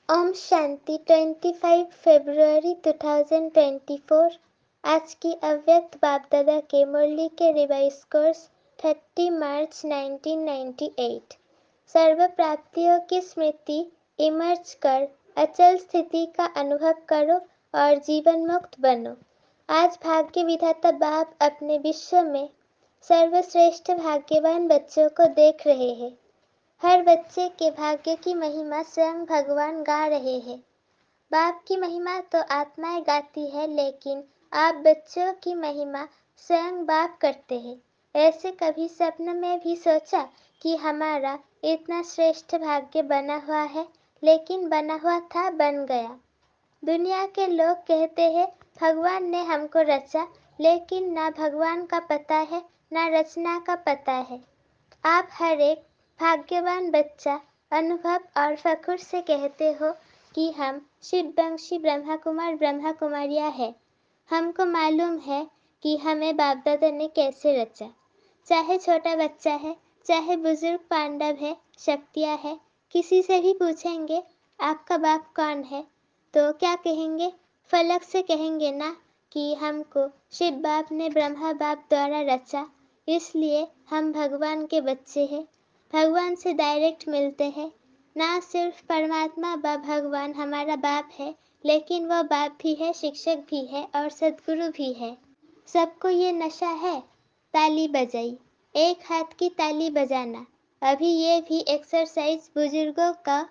ओम शांति 25 फरवरी 2024। आज की अव्यक्त बाप दादा के मुरली के रिवाइज कोर्स 30 मार्च 1998। सर्व प्राप्तियों की स्मृति इमर्ज कर अचल स्थिति का अनुभव करो और जीवन मुक्त बनो। आज भाग्य विधाता बाप अपने विश्व में सर्वश्रेष्ठ भाग्यवान बच्चों को देख रहे हैं। हर बच्चे के भाग्य की महिमा स्वयं भगवान गा रहे हैं। बाप की महिमा तो आत्माएं गाती है, लेकिन आप बच्चों की महिमा स्वयं बाप करते हैं। ऐसे कभी सपन में भी सोचा कि हमारा इतना श्रेष्ठ भाग्य बना हुआ है, लेकिन बना हुआ था बन गया। दुनिया के लोग कहते हैं भगवान ने हमको रचा, लेकिन ना भगवान का पता है ना रचना का पता है। आप हर एक भाग्यवान बच्चा अनुभव और फख्र से कहते हो कि हम शिववंशी ब्रह्मा कुमार ब्रह्मा कुमारियाँ हैं। हमको मालूम है कि हमें बाप दादा ने कैसे रचा। चाहे छोटा बच्चा है, चाहे बुजुर्ग पांडव है, शक्तियाँ है, किसी से भी पूछेंगे आपका बाप कौन है तो क्या कहेंगे? फलक से कहेंगे ना कि हमको शिव बाप ने ब्रह्मा बाप द्वारा रचा, इसलिए हम भगवान के बच्चे हैं। भगवान से डायरेक्ट मिलते हैं। ना सिर्फ परमात्मा व भगवान हमारा बाप है, लेकिन वह बाप भी है, शिक्षक भी है और सद्गुरु भी है। सबको ये नशा है। ताली बजाई, एक हाथ की ताली बजाना। अभी ये भी एक्सरसाइज बुजुर्गों का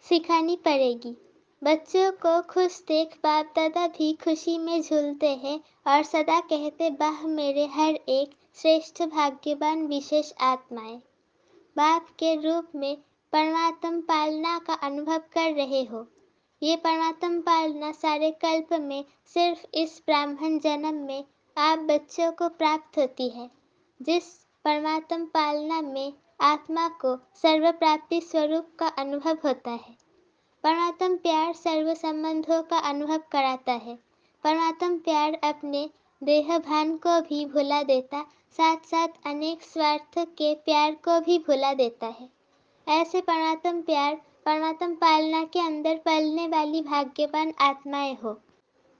सिखानी पड़ेगी। बच्चों को खुश देख बाप दादा भी खुशी में झूलते हैं और सदा कहते वाह मेरे हर एक श्रेष्ठ भाग्यवान विशेष आत्माएं। बाप के रूप में परमात्म पालना का अनुभव कर रहे हो। ये परमात्म पालना सारे कल्प में सिर्फ इस ब्राह्मण जन्म में आप बच्चों को प्राप्त होती है। जिस परमात्म पालना में आत्मा को सर्व प्राप्ति स्वरूप का अनुभव होता है। परमात्म प्यार सर्व संबंधों का अनुभव कराता है। परमात्म प्यार अपने देह भान को भी भुला देता, साथ साथ अनेक स्वार्थ के प्यार को भी भुला देता है। ऐसे परमात्म प्यार परमात्म पालना के अंदर पलने वाली भाग्यवान आत्माएं हो।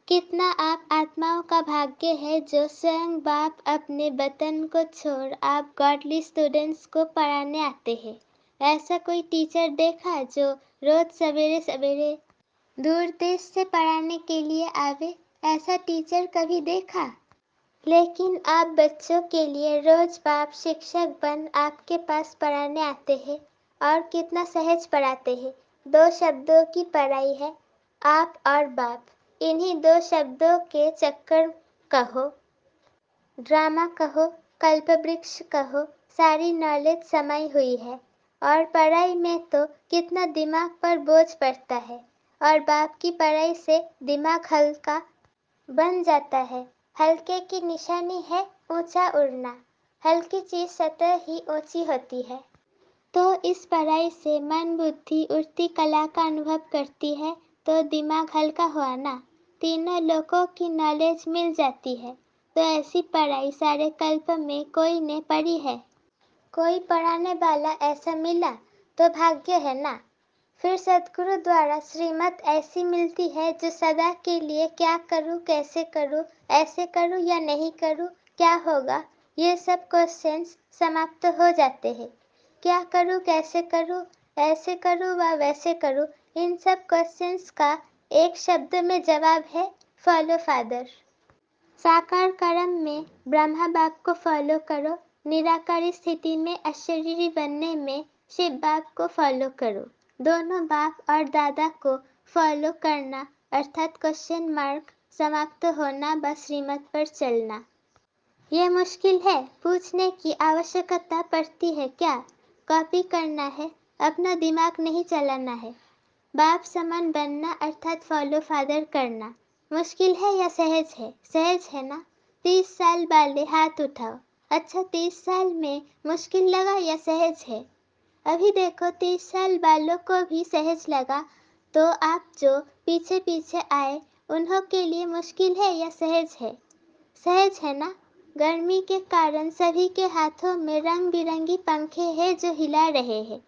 कितना आप आत्माओं का भाग्य है जो स्वयं बाप अपने वतन को छोड़ आप गॉडली स्टूडेंट्स को पढ़ाने आते हैं। ऐसा कोई टीचर देखा जो रोज सवेरे सवेरे दूर देश से पढ़ाने के लिए आवे? ऐसा टीचर कभी देखा? लेकिन आप बच्चों के लिए रोज बाप शिक्षक बन आपके पास पढ़ाने आते हैं और कितना सहज पढ़ाते हैं। 2 शब्दों की पढ़ाई है, आप और बाप। इन्हीं 2 शब्दों के चक्कर कहो, ड्रामा कहो, कल्पवृक्ष कहो, सारी नॉलेज समाई हुई है। और पढ़ाई में तो कितना दिमाग पर बोझ पड़ता है, और बाप की पढ़ाई से दिमाग हल्का बन जाता है। हल्के की निशानी है ऊंचा उड़ना। हल्की चीज सतह ही ऊंची होती है। तो इस पढ़ाई से मन बुद्धि उड़ती कला का अनुभव करती है, तो दिमाग हल्का हुआ ना। तीनों लोगों की नॉलेज मिल जाती है। तो ऐसी पढ़ाई सारे कल्प में कोई ने पढ़ी है? कोई पढ़ाने वाला ऐसा मिला तो भाग्य है ना। फिर सद्गुरु द्वारा श्रीमत ऐसी मिलती है जो सदा के लिए क्या करूं, कैसे करूं, ऐसे करूं या नहीं करूं, क्या होगा, ये सब क्वेश्चंस समाप्त हो जाते हैं। क्या करूं, कैसे करूं, ऐसे करूं व वैसे करूं, इन सब क्वेश्चंस का एक शब्द में जवाब है फॉलो फादर। साकार कर्म में ब्रह्मा बाप को फॉलो करो, निराकारी स्थिति में अशरीरी बनने में शिव बाप को फॉलो करो। दोनों बाप और दादा को फॉलो करना अर्थात क्वेश्चन मार्क समाप्त होना व श्रीमत पर चलना। ये मुश्किल है, पूछने की आवश्यकता पड़ती है क्या? कॉपी करना है, अपना दिमाग नहीं चलाना है। बाप समान बनना अर्थात फॉलो फादर करना मुश्किल है या सहज है? सहज है ना। 30 साल वाले हाथ उठाओ। अच्छा, 30 साल में मुश्किल लगा या सहज है? अभी देखो 30 साल वालों को भी सहज लगा, तो आप जो पीछे पीछे आए उन्हों के लिए मुश्किल है या सहज है? सहज है ना। गर्मी के कारण सभी के हाथों में रंग बिरंगी पंखे हैं जो हिला रहे हैं।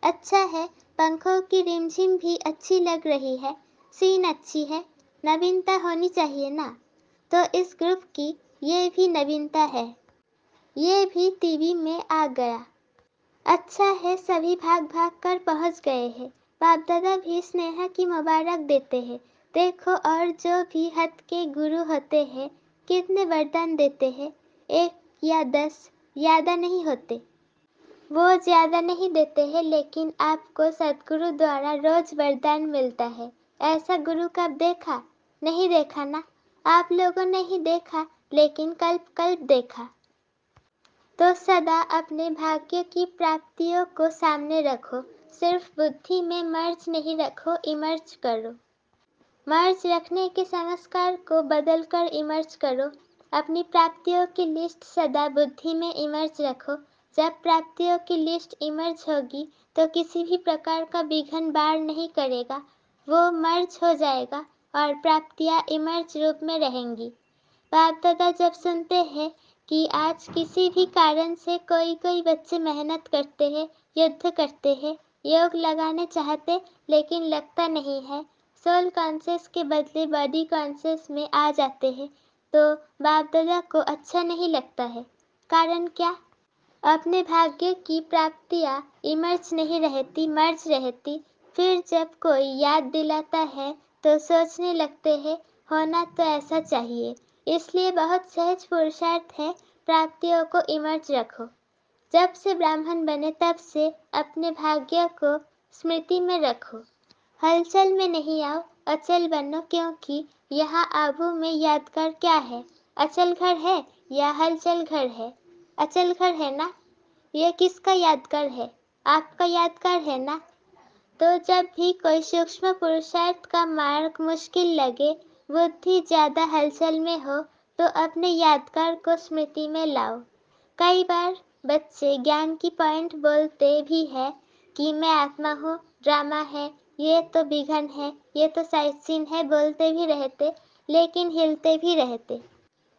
अच्छा है, पंखों की रिमझिम भी अच्छी लग रही है, सीन अच्छी है, नवीनता होनी चाहिए ना। तो इस ग्रुप की ये भी नवीनता है, ये भी टीवी में आ गया। अच्छा है सभी भाग भाग कर पहुंच गए हैं। बाप दादा भी स्नेहा की मुबारक देते हैं। देखो और जो भी हद के गुरु होते हैं कितने वरदान देते हैं, 1 या 10 ज़्यादा नहीं होते। वो ज़्यादा नहीं देते हैं लेकिन आपको सद्गुरु द्वारा रोज वरदान मिलता है। ऐसा गुरु कब देखा? नहीं देखा ना। आप लोगों ने ही देखा, लेकिन कल्प कल्प देखा। तो सदा अपने भाग्य की प्राप्तियों को सामने रखो। सिर्फ बुद्धि में मर्ज नहीं रखो, इमर्ज करो। मर्ज रखने के संस्कार को बदलकर इमर्ज करो। अपनी प्राप्तियों की लिस्ट सदा बुद्धि में इमर्ज रखो। जब प्राप्तियों की लिस्ट इमर्ज होगी तो किसी भी प्रकार का विघ्न बार नहीं करेगा, वो मर्ज हो जाएगा और प्राप्तियां इमर्ज रूप में रहेंगी। बाप दादा जब सुनते हैं कि आज किसी भी कारण से कोई बच्चे मेहनत करते हैं, युद्ध करते हैं, योग लगाने चाहते लेकिन लगता नहीं है, सोल कॉन्शियस के बदले बॉडी कॉन्शियस में आ जाते हैं, तो बाप दादा को अच्छा नहीं लगता है। कारण क्या? अपने भाग्य की प्राप्तियां इमर्ज नहीं रहती, मर्ज रहती। फिर जब कोई याद दिलाता है तो सोचने लगते हैं होना तो ऐसा चाहिए। इसलिए बहुत सहज पुरुषार्थ है, प्राप्तियों को इमर्ज रखो। जब से ब्राह्मण बने तब से अपने भाग्य को स्मृति में रखो। हलचल में नहीं आओ, अचल बनो, क्योंकि यहाँ आबू में यादगार क्या है? अचल घर है या हलचल घर है? अचल घर है ना। ये किसका यादगार है? आपका यादगार है ना। तो जब भी कोई सूक्ष्म पुरुषार्थ का मार्ग मुश्किल लगे, बुद्धि ज्यादा हलचल में हो, तो अपने यादगार को स्मृति में लाओ। कई बार बच्चे ज्ञान की पॉइंट बोलते भी है कि मैं आत्मा हूँ, ड्रामा है, ये तो विघन है, ये तो साइड सीन है, बोलते भी रहते लेकिन हिलते भी रहते,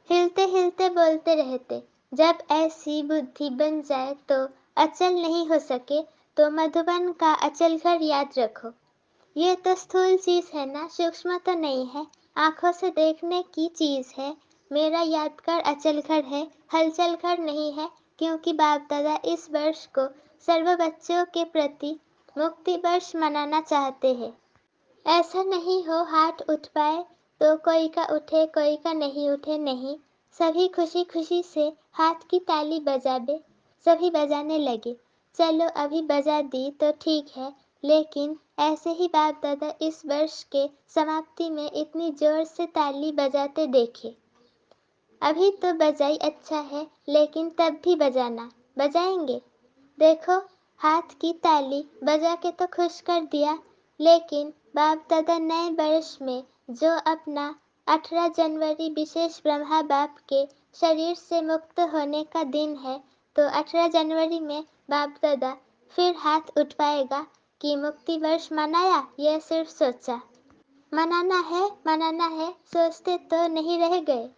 हिलते हिलते बोलते रहते। जब ऐसी बुद्धि बन जाए तो अचल नहीं हो सके, तो मधुबन का अचल घर याद रखो। ये तो स्थूल चीज है ना, सूक्ष्म तो नहीं है, आंखों से देखने की चीज है। मेरा यादगार अचल घर है, हलचल घर नहीं है, क्योंकि बाप दादा इस वर्ष को सर्व बच्चों के प्रति मुक्ति वर्ष मनाना चाहते हैं। ऐसा नहीं हो हाथ उठ पाए तो कोई का उठे, कोई का नहीं उठे, नहीं। सभी खुशी खुशी से हाथ की ताली बजाबे, सभी बजाने लगे। चलो अभी बजा दी तो ठीक है, लेकिन ऐसे ही बाप दादा इस वर्ष के समाप्ति में इतनी जोर से ताली बजाते देखे। अभी तो बजाई अच्छा है, लेकिन तब भी बजाना, बजाएंगे। देखो हाथ की ताली बजा के तो खुश कर दिया, लेकिन बाप दादा नए वर्ष में जो अपना 18 जनवरी विशेष ब्रह्मा बाप के शरीर से मुक्त होने का दिन है, तो 18 जनवरी में बाप दादा फिर हाथ उठवाएगा कि मुक्ति वर्ष मनाया, यह सिर्फ सोचा। मनाना है, सोचते तो नहीं रह गए।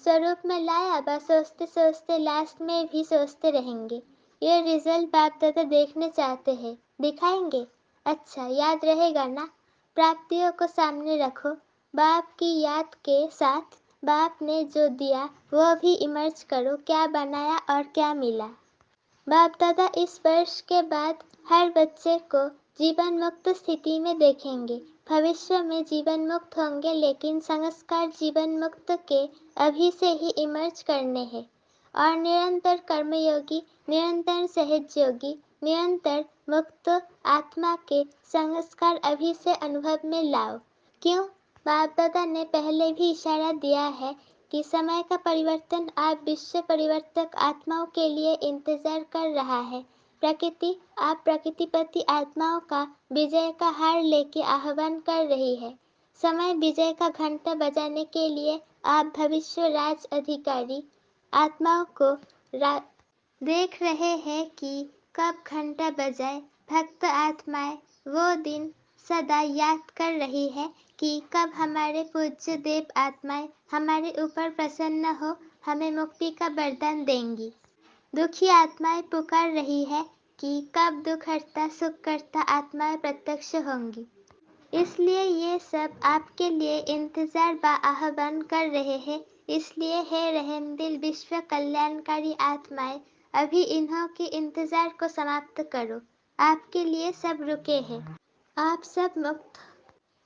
स्वरूप में लाया, बस सोचते सोचते लास्ट में भी सोचते रहेंगे। ये रिजल्ट बाप दादा देखने चाहते हैं, दिखाएंगे। अच्छा याद रहेगा ना। प्राप्तियों को सामने रखो, बाप की याद के साथ बाप ने जो दिया वो भी इमर्ज करो, क्या बनाया और क्या मिला। बाप दादा इस वर्ष के बाद हर बच्चे को जीवन मुक्त स्थिति में देखेंगे। भविष्य में जीवन मुक्त होंगे, लेकिन संस्कार जीवन मुक्त के अभी से ही इमर्ज करने हैं। और निरंतर कर्मयोगी, निरंतर सहज योगी, निरंतर मुक्त आत्मा के संस्कार अभी से अनुभव में लाओ। क्यों? बाप दादा ने पहले भी इशारा दिया है कि समय का परिवर्तन आप विश्व परिवर्तक आत्माओं के लिए इंतजार कर रहा है। प्रकृति आप प्रकृतिपति आत्माओं का विजय का हार लेके आह्वान कर रही है। समय विजय का घंटा बजाने के लिए आप भविष्य राज अधिकारी आत्माओं को देख रहे हैं कि कब घंटा बजाए। भक्त आत्माएं वो दिन सदा याद कर रही है कि कब हमारे पूज्य देव आत्माएं हमारे ऊपर प्रसन्न हो हमें मुक्ति का वरदान देंगी। दुखी आत्माएं पुकार रही है कि कब दुख हरता सुख करता आत्माएं प्रत्यक्ष होंगी। इसलिए ये सब आपके लिए इंतजार बा आह्वान कर रहे हैं। इसलिए हे रहमदिल विश्व कल्याणकारी आत्माएं, अभी इन्हों के इंतजार को समाप्त करो। आपके लिए सब रुके हैं। आप सब मुक्त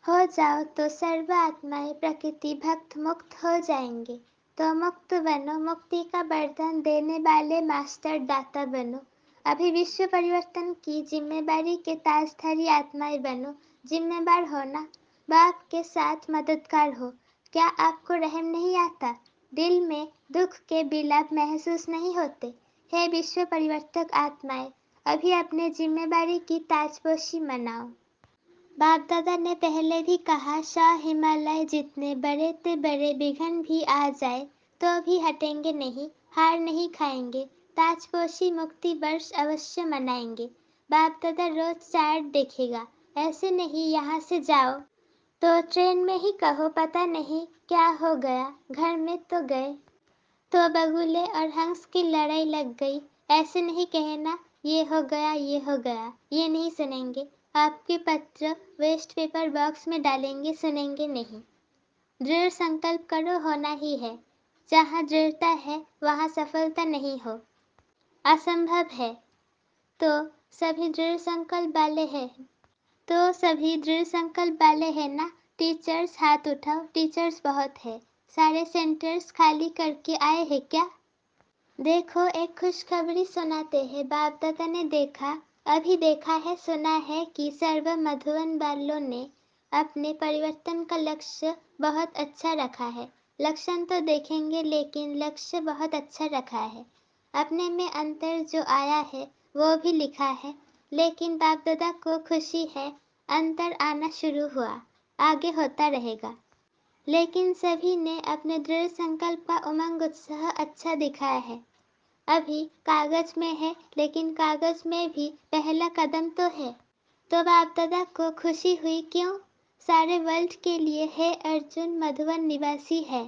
हो जाओ तो सर्व आत्माएं प्रकृति भक्त मुक्त हो जाएंगे। तो मुक्त बनो, मुक्ति का वरदान देने वाले मास्टर दाता बनो। अभी विश्व परिवर्तन की जिम्मेदारी के ताजधारी आत्माएं बनो। जिम्मेदार होना, बाप के साथ मददगार हो। क्या आपको रहम नहीं आता? दिल में दुख के बिलाप महसूस नहीं होते? हे विश्व परिवर्तक आत्माएं, अभी अपने जिम्मेदारी की ताजपोशी मनाओ। बाप दादा ने पहले भी कहा, शाह हिमालय जितने बड़े ते बड़े विघ्न भी आ जाए तो भी हटेंगे नहीं, हार नहीं खाएंगे, ताजपोशी मुक्ति वर्ष अवश्य मनाएंगे। बाप दादा रोज चार्ट देखेगा, ऐसे नहीं यहाँ से जाओ तो ट्रेन में ही कहो पता नहीं क्या हो गया, घर में तो गए तो बगुले और हंस की लड़ाई लग गई। ऐसे नहीं कहना ये हो गया ये हो गया, ये नहीं सुनेंगे। आपके पत्र वेस्ट पेपर बॉक्स में डालेंगे, सुनेंगे नहीं। दृढ़ संकल्प करो, होना ही है। जहाँ दृढ़ता है वहाँ सफलता नहीं हो असंभव है। तो सभी दृढ़ संकल्प वाले हैं ना? टीचर्स हाथ उठाओ, टीचर्स बहुत है। सारे सेंटर्स खाली करके आए हैं क्या? देखो एक खुशखबरी सुनाते हैं। बाप दादा ने अभी देखा है, सुना है कि सर्व मधुवन वालों ने अपने परिवर्तन का लक्ष्य बहुत अच्छा रखा है। लक्षण तो देखेंगे लेकिन लक्ष्य बहुत अच्छा रखा है। अपने में अंतर जो आया है वो भी लिखा है। लेकिन बाप दादा को खुशी है, अंतर आना शुरू हुआ, आगे होता रहेगा। लेकिन सभी ने अपने दृढ़ संकल्प का उमंग उत्साह अच्छा दिखाया है। अभी कागज में है लेकिन कागज में भी पहला कदम तो है। तो बाप दादा को खुशी हुई क्यों? सारे वर्ल्ड के लिए है अर्जुन मधुवन निवासी है।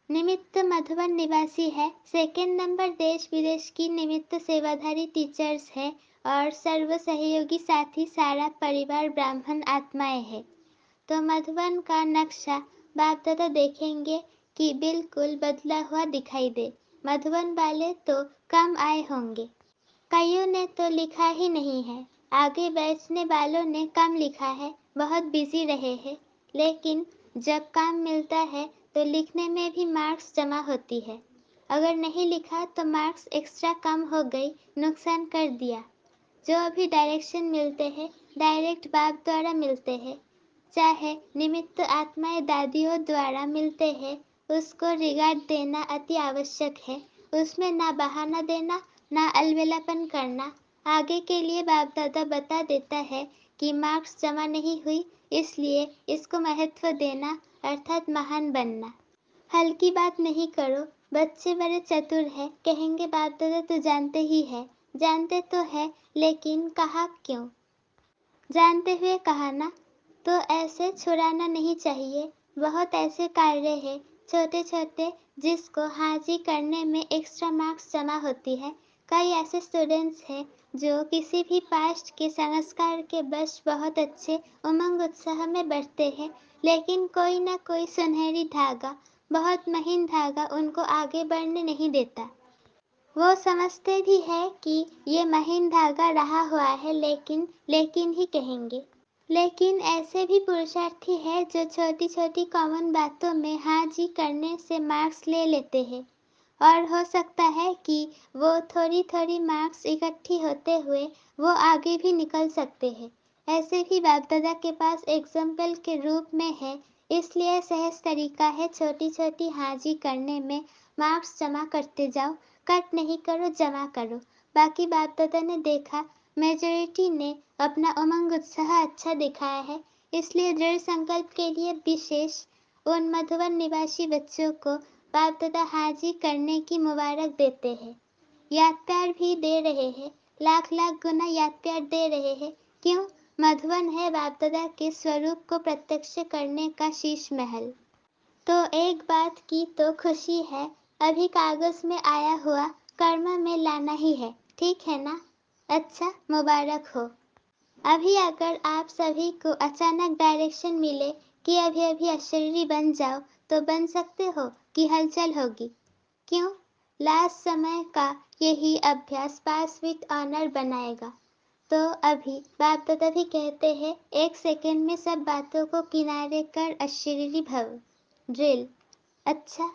निमित्त मधुवन निवासी है। सेकंड नंबर देश विदेश की निमित्त सेवाधारी टीचर्स है और सर्व सहयोगी साथी सारा परिवार ब्राह्मण आत्माएं है। तो मधुवन का नक्शा बाप दादा देखेंगे कि बिल्कुल बदला हुआ दिखाई दे। मधुवन वाले तो कम आए होंगे, कईयों ने तो लिखा ही नहीं है। आगे बैठने वालों ने कम लिखा है, बहुत बिजी रहे हैं। लेकिन जब काम मिलता है तो लिखने में भी मार्क्स जमा होती है। अगर नहीं लिखा तो मार्क्स एक्स्ट्रा कम हो गई, नुकसान कर दिया। जो अभी डायरेक्शन मिलते हैं डायरेक्ट बाप द्वारा मिलते हैं, चाहे निमित्त आत्माएं दादियों द्वारा मिलते हैं, उसको रिगार्ड देना अति आवश्यक है। उसमें ना बहाना देना, ना अलबेलापन करना। आगे के लिए बाप दादा बता देता है कि मार्क्स जमा नहीं हुई, इसलिए इसको महत्व देना, अर्थात महान बनना। हल्की बात नहीं करो। बच्चे बड़े चतुर हैं, कहेंगे बाप दादा तो जानते ही है। जानते तो है लेकिन कहा क्यों? जानते हुए कहा ना। तो ऐसे छुड़ाना नहीं चाहिए। बहुत ऐसे कार्य हैं छोटे छोटे जिसको हाजिर करने में एक्स्ट्रा मार्क्स जमा होती है। कई ऐसे स्टूडेंट्स हैं जो किसी भी पास्ट के संस्कार के बस बहुत अच्छे उमंग उत्साह में बढ़ते हैं, लेकिन कोई ना कोई सुनहरी धागा, बहुत महीन धागा उनको आगे बढ़ने नहीं देता। वो समझते भी है कि ये महीन धागा रहा हुआ है, लेकिन ही कहेंगे। लेकिन ऐसे भी पुरुषार्थी है जो छोटी छोटी कॉमन बातों में हाँ जी करने से मार्क्स ले लेते हैं, और हो सकता है कि वो थोड़ी थोड़ी मार्क्स इकट्ठी होते हुए वो आगे भी निकल सकते हैं। ऐसे भी बाप दादा के पास एग्जाम्पल के रूप में है। इसलिए सहज तरीका है, छोटी छोटी हाजी करने में मार्क्स जमा करते जाओ। कट नहीं करो, जमा करो। बाकी बाप दादा ने देखा मेजॉरिटी ने अपना उमंग उत्साह अच्छा दिखाया है, इसलिए दृढ़ संकल्प के लिए विशेष उन मधुवन निवासी बच्चों को बाप दादा हाजी करने की मुबारक देते हैं। याद प्यार भी दे रहे हैं, लाख लाख गुना याद प्यार दे रहे हैं। क्यों? मधुवन है बाप दादा के स्वरूप को प्रत्यक्ष करने का शीश महल। तो एक बात की तो खुशी है, अभी कागज में आया हुआ कर्म में लाना ही है, ठीक है ना? अच्छा, मुबारक हो। अभी अगर आप सभी को अचानक डायरेक्शन मिले कि अभी अभी अशरीरी बन जाओ तो बन सकते हो कि हलचल होगी। क्यों? लास्ट समय का यही अभ्यास पास विथ ऑनर बनाएगा। तो अभी बाप दादा भी कहते हैं 1 सेकेंड में सब बातों को किनारे कर अशरीरी भव। ड्रिल। अच्छा,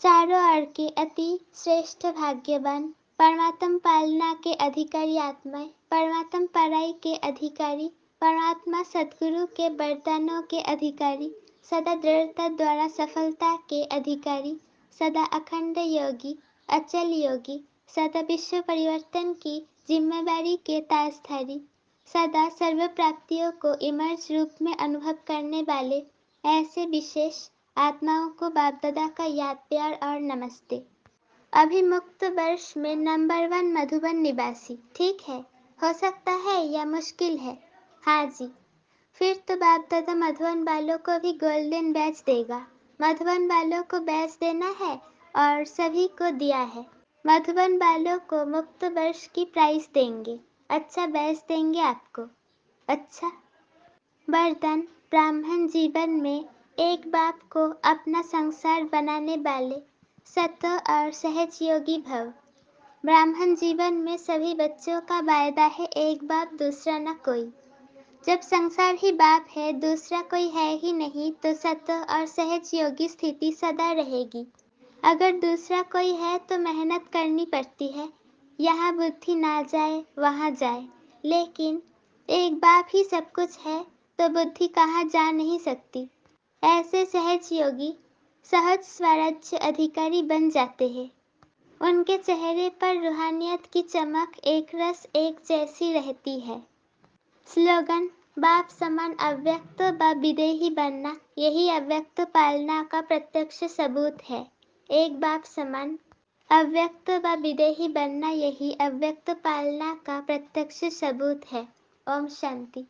चारों ओर के अति श्रेष्ठ भाग्यवान परमात्म पालना के अधिकारी आत्माएं, परमात्म पराई के अधिकारी, परमात्मा सद्गुरु के वरदानों के अधिकारी, सदा दृढ़ता द्वारा सफलता के अधिकारी, सदा अखंड योगी, अचल योगी, सदा विश्व परिवर्तन की जिम्मेदारी के ताजधारी, सदा सर्व प्राप्तियों को इमर्ज रूप में अनुभव करने वाले ऐसे विशेष आत्माओं को बाप दादा का याद प्यार और नमस्ते। अभी मुक्त वर्ष में नंबर 1 मधुबन निवासी, ठीक है? हो सकता है या मुश्किल है? हाँ जी। फिर तो बाप दादा मधुबन वालों को भी गोल्डन बैच देगा। मधुबन वालों को बैच देना है और सभी को दिया है। मधुबन वालों को मुक्त वर्ष की प्राइस देंगे। अच्छा, बैच देंगे आपको। अच्छा, वरदान ब्राह्मण जीवन में एक बाप को अपना संसार बनाने वाले सत्य और सहज योगी भव। ब्राह्मण जीवन में सभी बच्चों का वायदा है एक बाप दूसरा न कोई। जब संसार ही बाप है, दूसरा कोई है ही नहीं, तो सत्य और सहज योगी स्थिति सदा रहेगी। अगर दूसरा कोई है तो मेहनत करनी पड़ती है, यहाँ बुद्धि ना जाए वहाँ जाए। लेकिन एक बाप ही सब कुछ है तो बुद्धि कहाँ जा नहीं सकती। ऐसे सहज योगी सहज स्वराज्य अधिकारी बन जाते हैं। उनके चेहरे पर रूहानियत की चमक एक रस एक जैसी रहती है। स्लोगन बाप समान अव्यक्त व विदेही बनना, यही अव्यक्त पालना का प्रत्यक्ष सबूत है। एक बाप समान अव्यक्त व विदेही बनना, यही अव्यक्त पालना का प्रत्यक्ष सबूत है। ओम शांति।